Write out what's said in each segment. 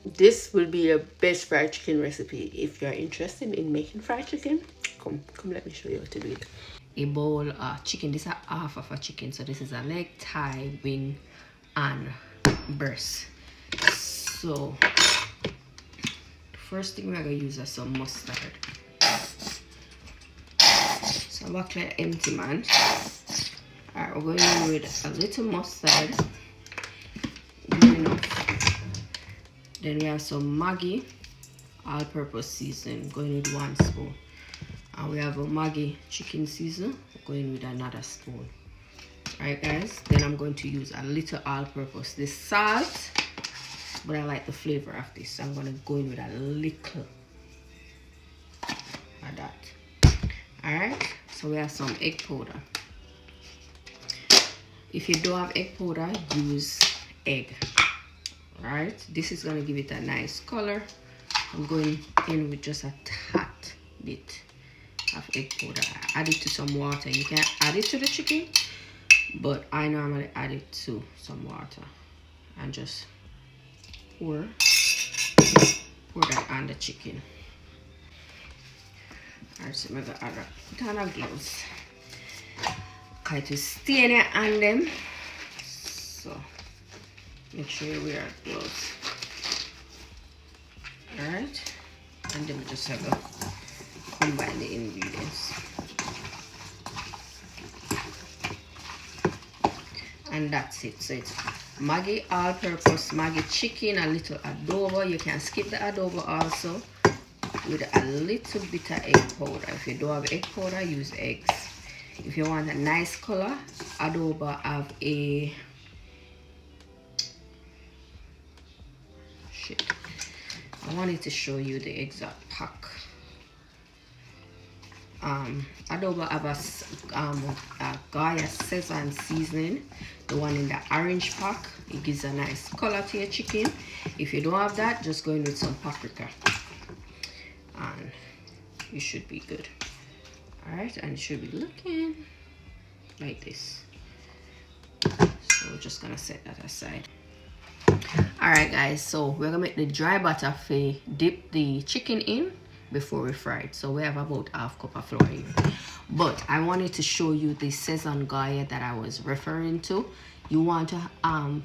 This will be your best fried chicken recipe. If you're interested in making fried chicken, come let me show you how to do it. A bowl of chicken. This is half of a chicken, so this is a leg, thigh, wing, and breast. So first thing we're gonna use is some mustard. So I'm gonna empty man. Alright, we're going in with a little mustard. Good enough. Then we have some Maggi All-Purpose seasoning, going with 1 spoon. And we have a Maggi Chicken season, going with another spoon. Alright guys, then I'm going to use a little all-purpose. This salt, but I like the flavor of this, so I'm going to go in with a little of that. Alright, so we have some egg powder. If you don't have egg powder, use egg. Alright, this is going to give it a nice color. I'm going in with just a tad bit of egg powder. I add it to some water. You can add it to the chicken, but I normally add it to some water and just pour that on the chicken. Alright, so I'm gonna add a ton of gloves. Okay, to stain it on them. So make sure you wear gloves. Alright, and then we just have to combine the ingredients. And that's it. So it's Maggi All-Purpose, Maggi Chicken, a little adobo. You can skip the adobo also, with a little bit of egg powder. If you don't have egg powder, use eggs. If you want a nice color, adobo have a I wanted to show you the exact pack. Adobo have a Goya Szechuan seasoning, the one in the orange pack. It gives a nice color to your chicken. If you don't have that, just go in with some paprika and you should be good. Alright, and it should be looking like this. So we're just gonna set that aside. Alright guys, so we're gonna make the dry batter for dip the chicken in before we fry it. So we have about half cup of flour here, but I wanted to show you the Szechuan Goya that I was referring to. You want to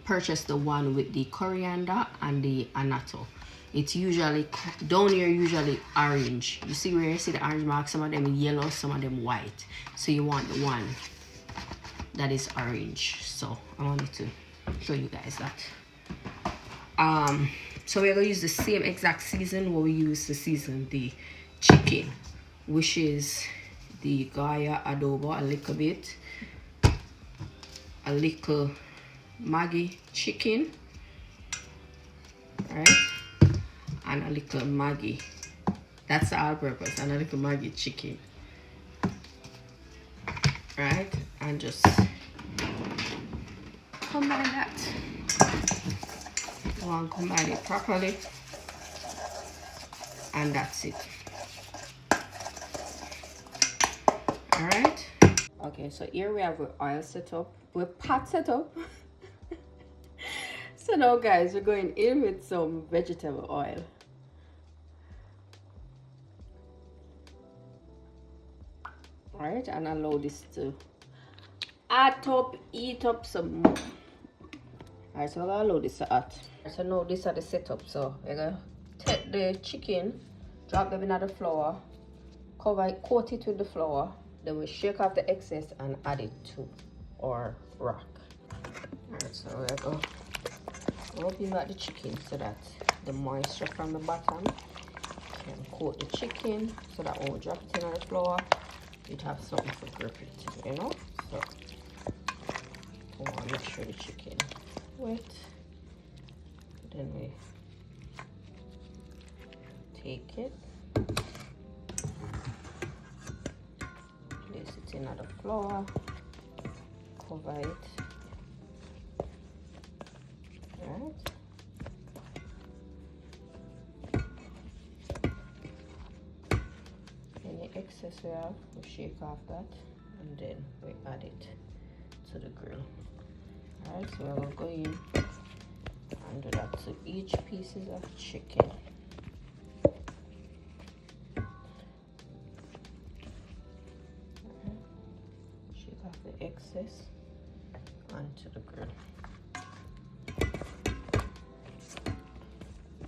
purchase the one with the coriander and the annatto. It's usually down here, usually orange. You see where you see the orange mark? Some of them yellow, some of them white. So you want the one that is orange. So I wanted to show you guys that. So we're gonna use the same exact season what we use to season the chicken, which is the Goya adobo, a little bit, a little Maggi chicken, right, and a little Maggi. That's the all-purpose, and a little Maggi chicken, right, and just combine that. Combine it properly, and that's it. All right. Okay, so here we have our oil set up, with pot set up. So now guys, we're going in with some vegetable oil. All right, and allow this to eat up some more. All right, so I'm gonna allow this to add. So now this is the setup. So we're gonna take the chicken, drop them in the flour, cover it, coat it with the flour, then we shake off the excess and add it to our rack. Alright, so we're gonna rub back the chicken so that the moisture from the bottom can coat the chicken, so that when we drop it in the flour, you'd have something to grip it, you know? So we want to make sure the chicken wet. Then we take it, place it in the flour, cover it, right? Any excess we have, we shake off that, and then we add it to the grill. Alright, so we're going to do that to each pieces of chicken. Shake off the excess onto the grill.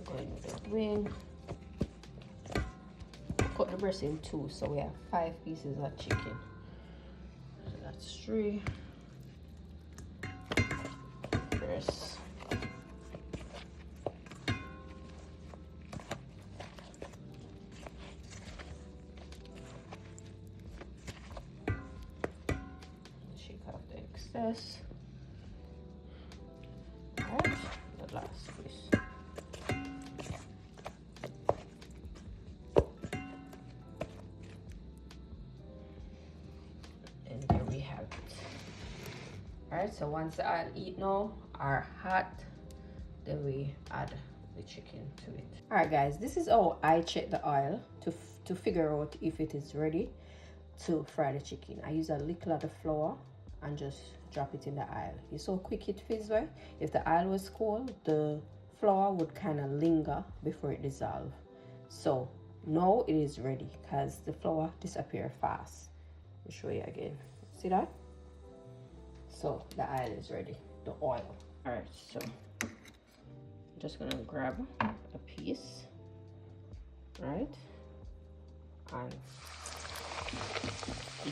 Going with the wing. Cut the breast in two, so we have 5 pieces of chicken. So that's 3 breasts. Shake off the excess. Alright, the last piece. And there we have it. Alright, so once the oil heat now are hot, then we add the chicken to it. Alright guys, this is how I check the oil to figure out if it is ready to fry the chicken. I use a little of the flour and just drop it in the oil. You saw how quick it fizzles. If the oil was cold, the flour would kind of linger before it dissolves. So now it is ready because the flour disappears fast. Let me show you again. See that? So the oil is ready, the oil. All right, so I'm just gonna grab a piece, right, and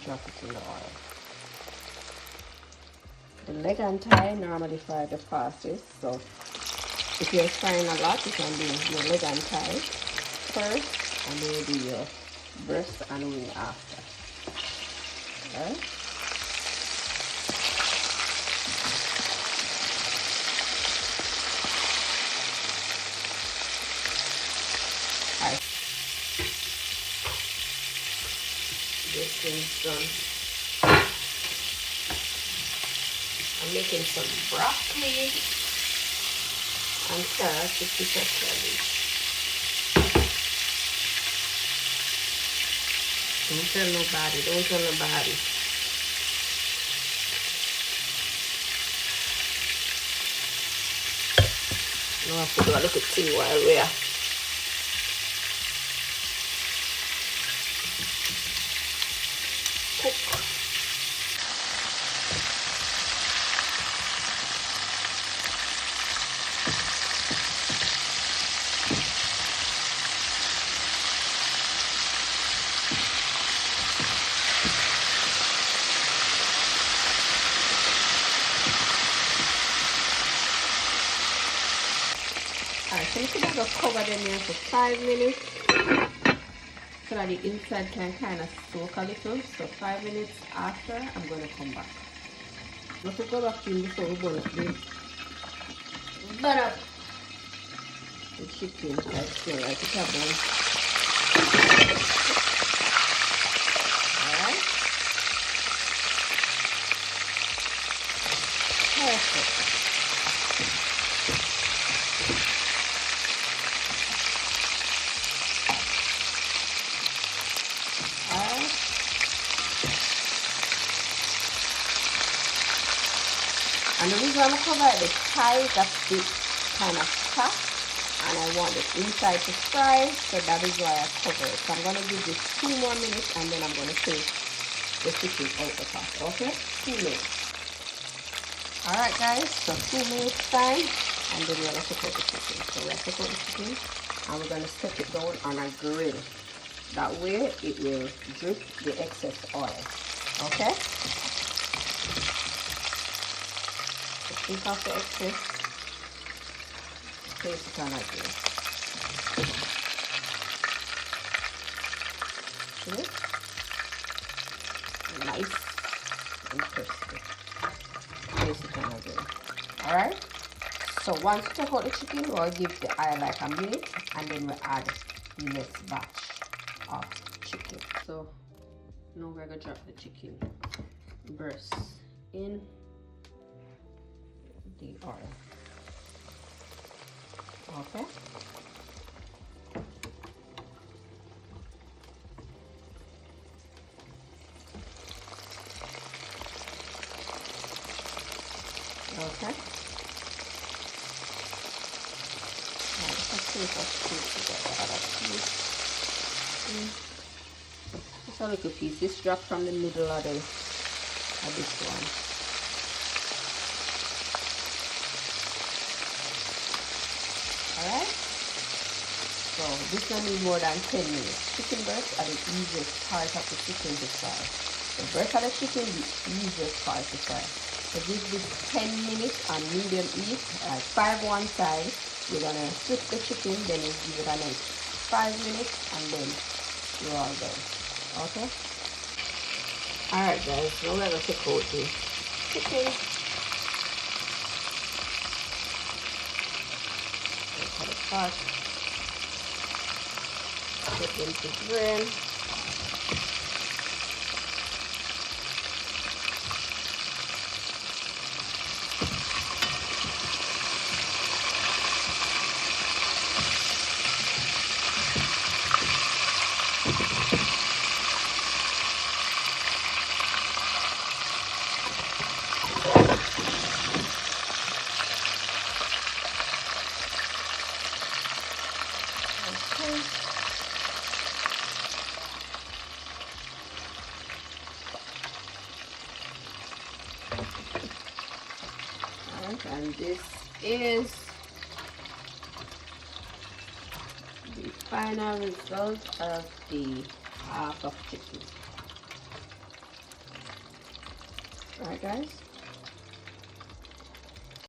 drop it in the oil. The leg and thigh normally fry the fastest, so if you're frying a lot, you can do your leg and thigh first, and then you do your breast and wing after. All right. This thing's done. I'm making some broccoli and carrots with piece of cabbage. Don't tell nobody, don't tell nobody. Now I have to do a little thing while we're cook. Alright, so you could have cover them here for 5 minutes so that the inside can kind of soak a little. So 5 minutes after, I'm going to come back. Let us go back in before we burn up the chicken. I feel like it has done. Alright. Perfect. And the reason I'm cover the thighs, that's the kind of fat, and I want the inside to fry, so that is why I cover it. So I'm going to give this 2 more minutes, and then I'm going to take the chicken out the pot. Okay? 2 minutes. Alright guys, so 2 minutes time, and then we're going to cook out the chicken. So we're going to cook out the chicken, and we're going to step it down on a grill. That way it will drip the excess oil. Okay? Take off the excess, place it on again. Okay. Nice and crispy. Place it on again. Alright? So once you take out the chicken, we'll give the oil like a minute, and then we'll add the next batch of chicken. So now we're going to drop the chicken breast in the oil. Okay. Okay. piece of fruit together. Other piece. Just a little piece. This drop from the middle of this one. Alright? So this one need more than 10 minutes. Chicken breast are the easiest part of the chicken to fry. The breast of the chicken is the easiest part to fry. So give this 10 minutes on medium heat, 5 one side. You're gonna flip the chicken, then you give it a next 5 minutes, and then you're all done. Okay? Alright guys, now we're gonna take out the chicken. Cut it apart. Put into drain. And this is the final result of the half of chicken. Alright guys,